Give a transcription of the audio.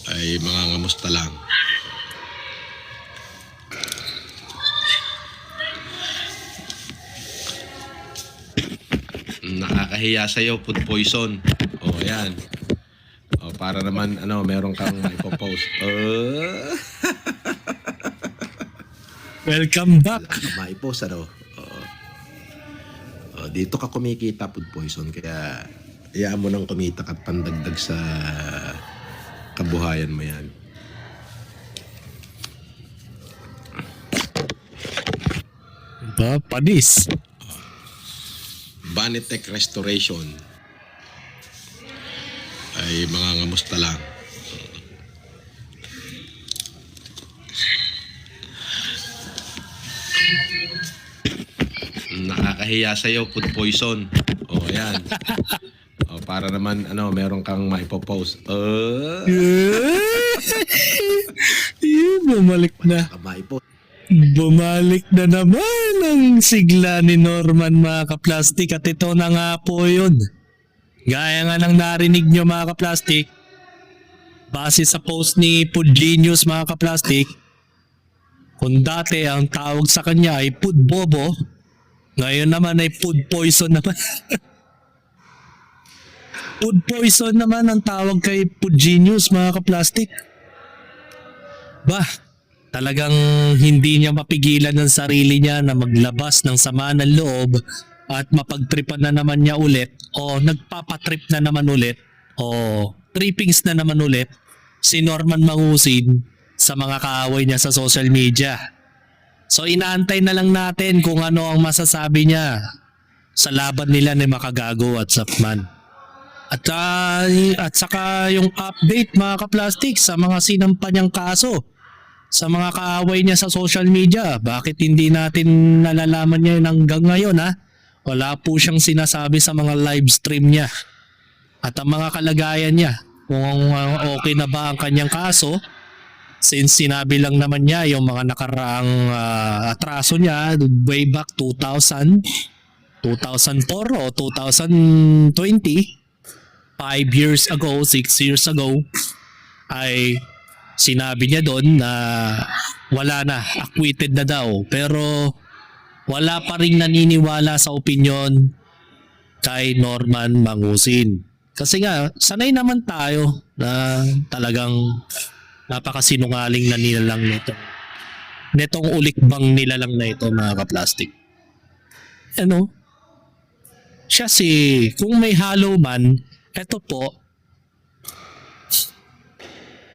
ay mangangamusta lang. Nakakahiya sa'yo, food poison. O, ayan. O, para naman, meron kang maipopost. Welcome back. Maipost, O, dito ka kumikita, food poison. Kaya, hayaan mo nang kumita at pandagdag sa kabuhayan mo yan. Ba, panis. Vanitech Restoration ay mangangamusta lang. Nakakahiya sa'yo, food poison. O, ayan. O, para naman, meron kang maipopost. Bumalik na. Maipost. Bumalik na naman ang sigla ni Norman, mga kaplastik. At ito na nga po yun. Gaya nga ng narinig nyo, mga kaplastik, base sa post ni Food Genius, mga kaplastik, kung dati ang tawag sa kanya ay Food Bobo, ngayon naman ay Food Poison naman. Food Poison naman ang tawag kay Food Genius, mga kaplastik. Bah, talagang hindi niya mapigilan ng sarili niya na maglabas ng sama ng loob at mapagtripan na naman niya ulit o nagpapatrip na naman ulit o trippings na naman ulit si Norman Mangusin sa mga kaaway niya sa social media. So inaantay na lang natin kung ano ang masasabi niya sa laban nila ni Makagago at Zapman. At saka yung update, mga kaplastik, sa mga sinampa niyang kaso sa mga kaaway niya sa social media. Bakit hindi natin nalalaman niya yun hanggang ngayon, ha? Wala po siyang sinasabi sa mga live stream niya at ang mga kalagayan niya kung okay na ba ang kanyang kaso, since sinabi lang naman niya yung mga nakaraang atraso niya way back 2000, 2004 o 2020, 5 years ago, 6 years ago, ay sinabi niya doon na wala na, acquitted na daw. Pero wala pa rin naniniwala sa opinyon kay Norman Mangusin. Kasi nga, sanay naman tayo na talagang napakasinungaling na nilalang nito. Netong ulikbang nilalang na ito, mga kaplastik. Siya kung may halo man, eto po,